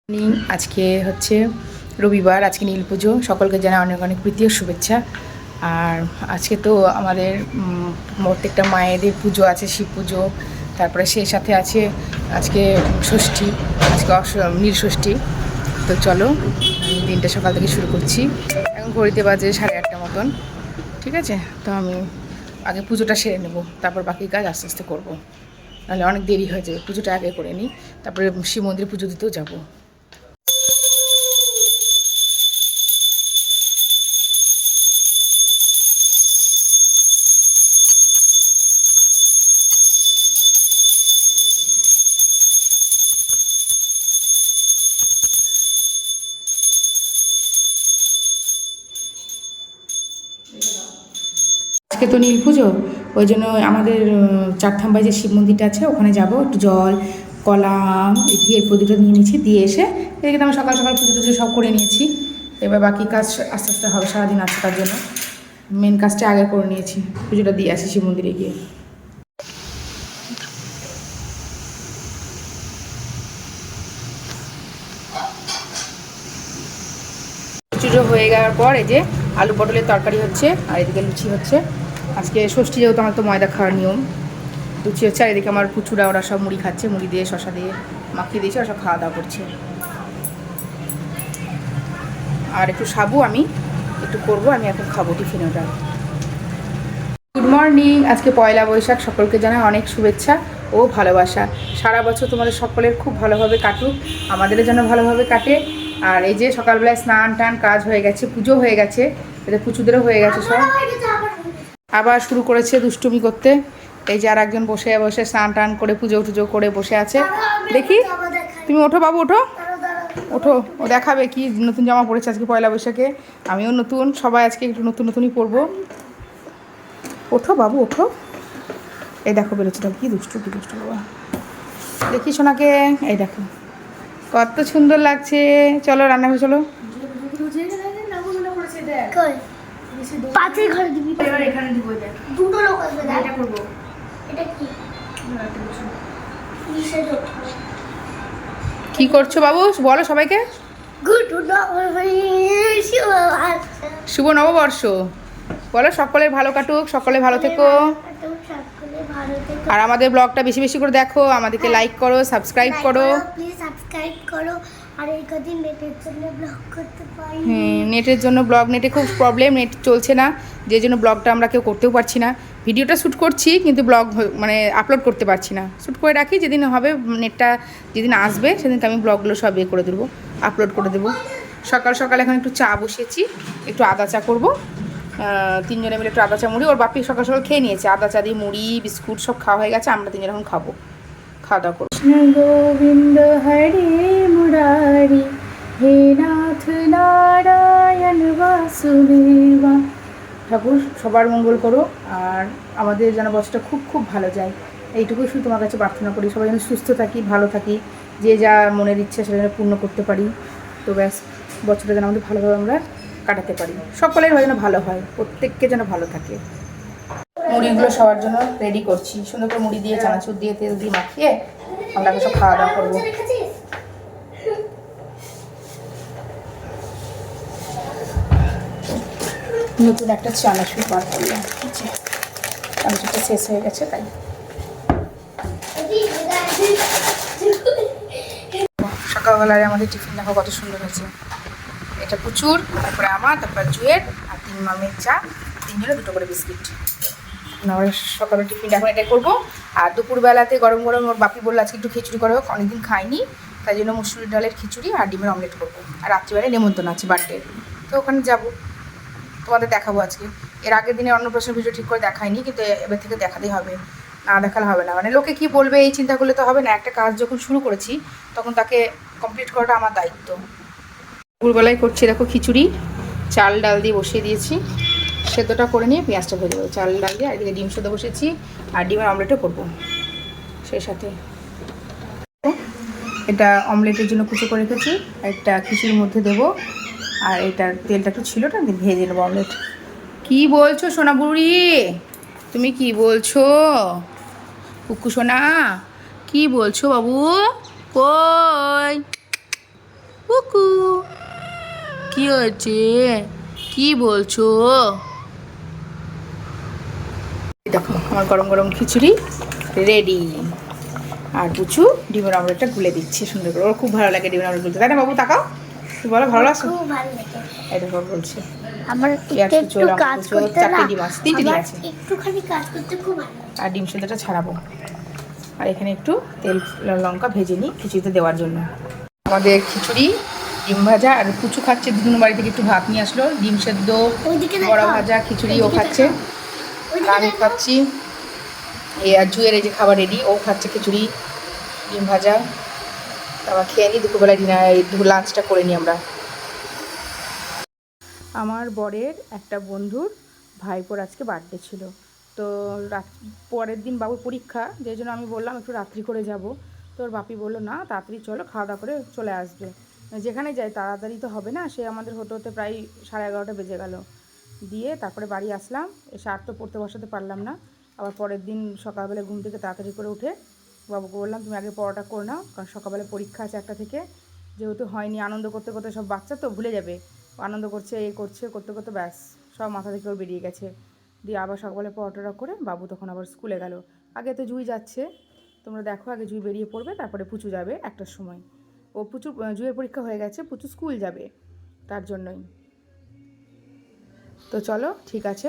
আজকে হচ্ছে রবিবার, আজকে নীল পুজো। সকলকে জানাই অনেক অনেক প্রীতি ও শুভেচ্ছা। আর আজকে তো আমাদের প্রত্যেকটা মায়েদের পুজো আছে, শিব পুজো, তারপরে সেই সাথে আছে আজকে ষষ্ঠী, আজকে নীল ষষ্ঠী। তো চলো দিনটা সকাল থেকে শুরু করছি। এখন ঘড়িতে বাজে 8:30 মতন, ঠিক আছে? তো আমি আগে পুজোটা সেরে নেব, তারপর বাকি কাজ আস্তে আস্তে করবো, নাহলে অনেক দেরি হয়ে যাবে। পুজোটা আগে করে নিই, তারপরে শিব মন্দিরে পুজো দিতেও যাবো। আজকে তো নীল পুজো, ওই জন্য আমাদের চারথাম্বায় যে শিব মন্দিরটা আছে ওখানে যাব। একটু জল, কলা, ঘিয়ের প্রদীপটা নিয়ে নিয়েছি, দিয়ে এসে এদিকে তো আমি সকাল সকাল পুজো টুজো সব করে নিয়েছি। এবার বাকি কাজ আস্তে আস্তে হবে, সারাদিন আছে তার জন্য মেন কাজটা আগে করে নিয়েছি। পুজোটা দিয়ে আসি শিব মন্দিরে গিয়ে। পুজো হয়ে যাওয়ার পর এই যে আলু পটলের তরকারি হচ্ছে, আর এদিকে লুচি হচ্ছে। আজকে ষষ্ঠী, যেহেতু আমার তো ময়দা খাওয়ার নিয়ম, লুচি হচ্ছে। আর এদিকে আমার পুচুরা, ওরা সব মুড়ি খাচ্ছে, মুড়ি দিয়ে শশা দিয়ে মাখিয়ে দিয়েছে, ওরা সব খাওয়া দাওয়া করছে। আর একটু সাবু আমি একটু করবো, আমি এখন খাবো টিফিনে ওটা। গুড মর্নিং, আজকে পয়লা বৈশাখ। সকলকে জানাই অনেক শুভেচ্ছা ও ভালোবাসা। সারা বছর তোমাদের সকলের খুব ভালোভাবে কাটুক, আমাদেরও যেন ভালোভাবে কাটে। আর এই যে সকালবেলায় স্নান টান কাজ হয়ে গেছে, পুজো হয়ে গেছে, এদের পুচুদেরও হয়ে গেছে সব। আবার শুরু করেছে দুষ্টুমি করতে। এই যে আর একজন বসে বসে স্নান টান করে পুজো টুজো করে বসে আছে। দেখি, তুমি ওঠো বাবু, ওঠো ওঠো। ও দেখাবে কি নতুন জামা পরেছে আজকে পয়লা বৈশাখে। আমিও নতুন, সবাই আজকে একটু নতুন নতুনই পরবো। ওঠো বাবু, ওঠো। এই দেখো বেরোচ্ছে, কি দুষ্টু কি দুষ্টু বাবা। দেখি সোনাকে, এই দেখো কত সুন্দর লাগছে। চলো রান্নাঘরে চলো। কি করছো বাবু বলো সবাইকে। শুভ নববর্ষ বলো, সকলের ভালো কাটুক, সকলে ভালো থেকো। আর আমাদের ব্লগটা বেশি বেশি করে দেখো, আমাদেরকে লাইক করো, সাবস্ক্রাইব করো। প্লিজ সাবস্ক্রাইব করো। আর এই কদিন নেটের জন্য ব্লগ করতে পারি। নেটের জন্য ব্লগ, নেটে খুব প্রবলেম, নেট চলছে না, যে জন্য ব্লগটা আমরা কেউ করতেও পারছি না। ভিডিওটা শ্যুট করছি কিন্তু ব্লগ মানে আপলোড করতে পারছি না। শ্যুট করে রাখি, যেদিন হবে নেটটা যেদিন আসবে সেদিন আমি ব্লগগুলো সব করে দেবো, আপলোড করে দেবো। সকাল সকাল এখন একটু চা বসিয়েছি, একটু আদা চা করবো। তিনজনে মিলে একটু আদা চা মুড়ি, ওর বাপি সকাল সকাল খেয়ে নিয়েছে, আদা চা দিয়ে মুড়ি বিস্কুট সব খাওয়া হয়ে গেছে। আমরা তিনজন এখন খাবো, খাওয়া দাওয়া করবো। কৃষ্ণ গোবিন্দ হরে মুরারি, হে নাথ নারায়ণ বাসুদেবা। ঠাকুর সবার মঙ্গল করো, আর আমাদের যেন বছরটা খুব খুব ভালো যায়, এইটুকুই শুধু তোমার কাছে প্রার্থনা করি। সবাই যেন সুস্থ থাকি, ভালো থাকি, যে যা মনের ইচ্ছা সেটা যেন পূর্ণ করতে পারি। তো ব্যাস, বছরটা যেন আমাদের ভালোভাবে আমরা কাটাতে পারি, সকলের যেন ভালো হয়, প্রত্যেককে যেন ভালো থাকে। মুড়িগুলো সবার জন্য রেডি করছি, সুন্দর করে মুড়ি দিয়ে চানাচুর দিয়ে তেল দিয়ে মাখিয়ে আমরা সব খাওয়া দাওয়া করবো। নতুন একটা চানাচুর বার করলাম, চানাচুরটা শেষ হয়ে গেছে তাই। সকালবেলায় আমাদের টিফিন দেখো কত সুন্দর হয়েছে। এটা প্রচুর, তারপরে আমার, তারপরে জুয়ের, আর 3 মামের চা, 3 জনে 2টো করে বিস্কিট। আমরা সকালের টিফিনটা এখন এটাই করবো। আর দুপুরবেলাতে গরম গরম ওর বাপি বললো আজকে একটু খিচুড়ি করো, অনেকদিন খাইনি, তাই জন্য মুসুরির ডালের খিচুড়ি আর ডিমের অমলেট করবো। আর রাত্রিবেলায় নেমন্তন্ন আছে বার্থডে, তো ওখানে যাবো, তোমাদের দেখাবো আজকে। এর আগের দিনে অন্নপ্রাশন ভিডিও ঠিক করে দেখাইনি, কিন্তু এবার থেকে দেখাতেই হবে, না দেখালে হবে না। মানে লোকে কি বলবে এই চিন্তা করলে তো হবে না। একটা কাজ যখন শুরু করেছি তখন তাকে কমপ্লিট করাটা আমার দায়িত্ব। দুপুরবেলায় করছি দেখো খিচুড়ি, চাল ডাল দিয়ে বসিয়ে দিয়েছি, সেদ্ধটা করে নিয়ে পেঁয়াজটা ভেজে দেবো চাল ডাল দিয়ে। আর এদিকে ডিম সেদ্ধ বসেছি, আর ডিমের অমলেটও করবো সেই সাথে। এটা অমলেটের জন্য কুচো করে রেখেছি, একটা খিচুড়ির মধ্যে দেবো। আর এটার তেলটা একটু ছিল, ওটা ভেজে নেবো অমলেট। কি বলছো সোনা বুড়ি, তুমি কি বলছো কুকু সোনা, কি বলছো বাবু? কই কি হয়েছে, কি বলছো? দেখো আমার গরম গরম খিচুড়ি রেডি। আর পুচু ডিমের আমলেটটা গুলে দিচ্ছে সুন্দর করে। ওর খুব ভালো লাগে ডিমের আমলেট গুলতে, তাই না বাবু? তাকাও, তুই বলো ভালো লাগছে? খুব ভালো লাগে। এটা সব বলছে আমার একটু একটু কাজ করতে না, 4টে ডিম আছে, 3টে ডিম আছে। একটুখানি কাজ করতে খুব ভালো লাগে। আর ডিম সেদ্ধটা ছাড়াবো। আর এখানে একটু তেল লঙ্কা ভেজে নিই খিচুড়িতে দেওয়ার জন্য। আমাদের খিচুড়ি, ডিম ভাজা, আর পুচু খাচ্ছে দুদিন বাড়ি থেকে একটু ভাত নিয়ে আসলো, ডিম সেদ্ধ, বড়া ভাজা, খিচুড়ি ও খাচ্ছে। আর আমি খাচ্ছি আর জুয়ের এই যে খাবার রেডি, ও খাচ্ছে খিচুড়ি ডিম ভাজা। আবার খেয়ে নিই, দুপুরবেলায় লাঞ্চটা করে নিই আমরা। আমার বরের একটা বন্ধুর ভাইপোর আজকে বার্থডে ছিল, তো পরের দিন বাবুর পরীক্ষা, যেই জন্য আমি বললাম একটু রাত্রি করে যাব। তো ওর বাপি বললো না, তাড়াতাড়ি চলো, খাওয়া দাওয়া করে চলে আসবে। যেখানে যাই তাড়াতাড়ি তো হবে না, সে আমাদের হতে হতে প্রায় 11:30 বেজে গেল। দিয়ে তারপরে বাড়ি আসলাম, এসে আর তো পড়তে বসাতে পারলাম না। আবার পরের দিন সকালবেলা ঘুম থেকে তাড়াতাড়ি করে উঠে বাবুকে বললাম তুমি আগে পড়াটা করে নাও, কারণ সকালবেলা পরীক্ষা আছে 1টা থেকে। যেহেতু হয়নি, আনন্দ করতে করতে সব বাচ্চা তো ভুলে যাবে, আনন্দ করছে এই করছে করতে করতে ব্যাস সব মাথা থেকে ওর বেরিয়ে গেছে। দিয়ে আবার সকালে পড়াটা করে বাবু তখন আবার স্কুলে গেল। আগে তো জুই যাচ্ছে, তোমরা দেখো, আগে জুই বেরিয়ে পড়বে, তারপরে পুচু যাবে 1টার সময়। ও পুচু, জুয়ের পরীক্ষা হয়ে গেছে, পুচু স্কুল যাবে, তার জন্যই। তো চলো ঠিক আছে।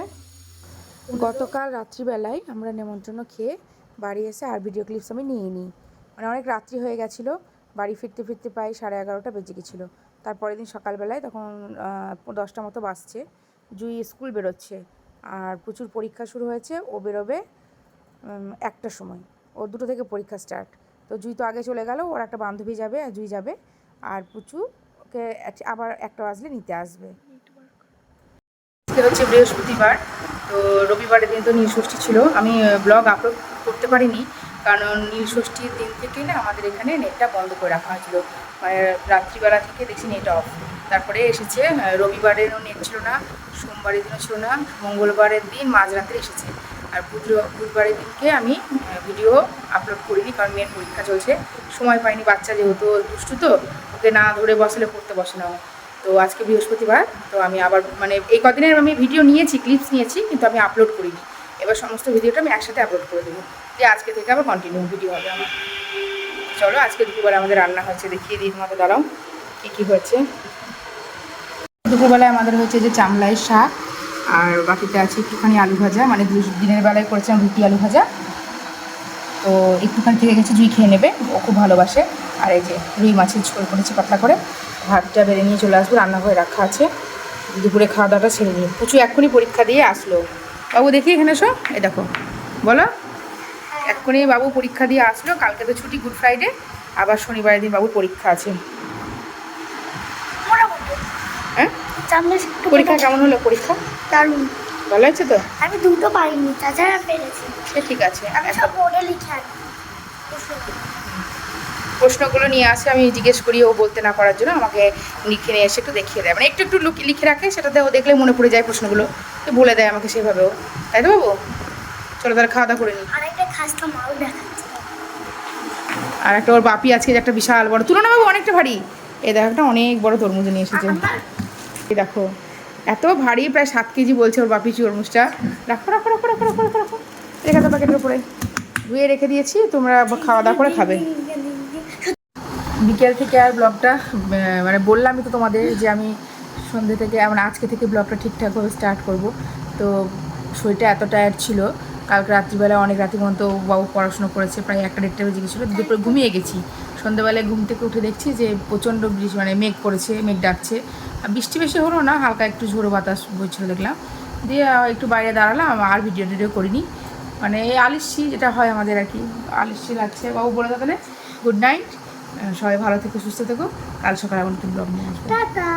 গতকাল রাত্রিবেলায় আমরা নেমন্তন্ন খেয়ে বাড়ি এসে আর ভিডিও ক্লিপস আমি নিয়ে নিই, মানে অনেক রাত্রি হয়ে গেছিলো, বাড়ি ফিরতে ফিরতে প্রায় 11:30 বেজে গেছিলো। তারপরের দিন সকালবেলায় তখন 10টা মতো বাজছে, জুই স্কুল বেরোচ্ছে, আর প্রচুর পরীক্ষা শুরু হয়েছে, ও বেরোবে 1টার সময়, ও 2টো থেকে পরীক্ষা স্টার্ট। তো জুই তো আগে চলে গেল, ওর একটা বান্ধবী যাবে আর জুই যাবে, আর পুচু ওকে আবার 1টা বাজলে নিতে আসবে। আজকে হচ্ছে বৃহস্পতিবার, তো রবিবারের দিন তো নীলষষ্ঠী ছিল, আমি ব্লগ আপলোড করতে পারিনি, কারণ নীলষষ্ঠীর দিন থেকে না আমাদের এখানে নেটটা বন্ধ করে রাখা হয়েছিল, মানে রাত্রিবেলা থেকে দেখছি নেট অফ। তারপরে এসেছে রবিবারেরও নেট ছিল না, সোমবারের দিনও ছিল না, মঙ্গলবারের দিন মাঝরাত্রে এসেছে। আর বুধবারের দিনকে আমি ভিডিও আপলোড করিনি, কারণ মেয়ের পরীক্ষা চলছে, সময় পাইনি, বাচ্চা যেহেতু দুষ্টু, তো ওকে না ধরে বসলে পড়তে বসে না। তো আজকে বৃহস্পতিবার, তো আমি আবার মানে এই কদিনের আমি ভিডিও নিয়েছি, ক্লিপস নিয়েছি, কিন্তু আমি আপলোড করিনি। এবার সমস্ত ভিডিওটা আমি একসাথে আপলোড করে দেবো, যে আজকে থেকে আবার কন্টিনিউ ভিডিও হবে আমার। চলো আজকে দুপুরবেলা আমাদের রান্না হয়েছে, দেখিয়ে দিই তোমাদের, দাঁড়াও কী কী হয়েছে। দুপুরবেলায় আমাদের হয়েছে যে চামলাইয়ের শাক, আর বাকিতে আছে একটুখানি আলু ভাজা, মানে দিনের বেলায় করেছিলাম রুটি আলু ভাজা, তো একটুখানি থেকে গেছে, জুই খেয়ে নেবে, ও খুব ভালোবাসে। আর এই যে রুই মাছের ঝোল করেছি পাতলা করে, ভাতটা বেড়ে নিয়ে চলে আসবো, রান্নাঘরে রাখা আছে, দুপুরে খাওয়া দাওয়াটা ছেড়ে নিই। প্রচুর এক্ষুনি পরীক্ষা দিয়ে আসলো বাবু, দেখি এখানে এসো, এই দেখো, বলো, এক্ষুনি বাবু পরীক্ষা দিয়ে আসলো, কালকে তো ছুটি গুড ফ্রাইডে, আবার শনিবারের দিন বাবুর পরীক্ষা আছে। হ্যাঁ, পরীক্ষা কেমন হলো? পরীক্ষা দারুণ ভালো হয়েছে তো? আমি 2টো পারিনি, তাছাড়া পেরেছি। সে ঠিক আছে, আমি সব বোর্ডে লিখে আনি। প্রশ্নগুলো নিয়ে আসে, আমি জিজ্ঞেস করি, ও বলতে না পারার জন্য আমাকে লিখে নিয়ে এসে একটু দেখিয়ে দেয়, মানে একটু একটু লিখে রাখে, সেটাতে ও দেখলে মনে পড়ে যায় প্রশ্নগুলো, তো বলে দেয় আমাকে সেভাবেও, তাই তো বাবু? চলো তাহলে খাওয়া দাওয়া করে নিই। আরেকটা খাস্তা মাল দেখাচ্ছে, আর একটা ওর বাপি আজকে একটা বিশাল বড়, তুলনা বাবু অনেকটা ভারী, এই দেখো একটা অনেক বড় তরমুজ নিয়ে এসেছে, এই দেখো এত ভারী, প্রায় 7 কেজি বলছে ওর বাপি তরমুজটা। রাখো রাখো রাখো রাখো রাখো রাখো রাখো, রেখে দাও প্যাকেটের উপরে, ধুয়ে রেখে দিয়েছি, তোমরা খাওয়া দাওয়া করে খাবে। বিকেল থেকে আর ব্লগটা মানে বললামই তো তোমাদের যে আমি সন্ধ্যে থেকে, মানে আজকে থেকে ব্লগটা ঠিকঠাকভাবে স্টার্ট করব। তো শরীরটা এত টায়ার্ড ছিল, কালকে রাত্রিবেলা অনেক রাতি পর্যন্ত বাবু পড়াশুনো করেছে, প্রায় 1টা-1:30 বেজে গেছিলো, দুপুরে ঘুমিয়ে গেছি। সন্ধ্যেবেলায় ঘুম থেকে উঠে দেখছি যে প্রচণ্ড বৃষ্টি, মানে মেঘ করেছে, মেঘ ডাকছে, বৃষ্টি বেশি হলো না, হালকা একটু ঝোড়ো বাতাস বইছিল দেখলাম, দিয়ে একটু বাইরে দাঁড়ালাম, আর ভিডিও টিডিও করিনি, মানে এই আলিস্যি যেটা হয় আমাদের আর কি, আলিস্যি লাগছে। বাবু বলে তাহলে গুড নাইট, সবাই ভালো থেকো, সুস্থ থেকো, কাল সকালে আমার নতুন ব্লগ নিয়ে আসবো। টাটা।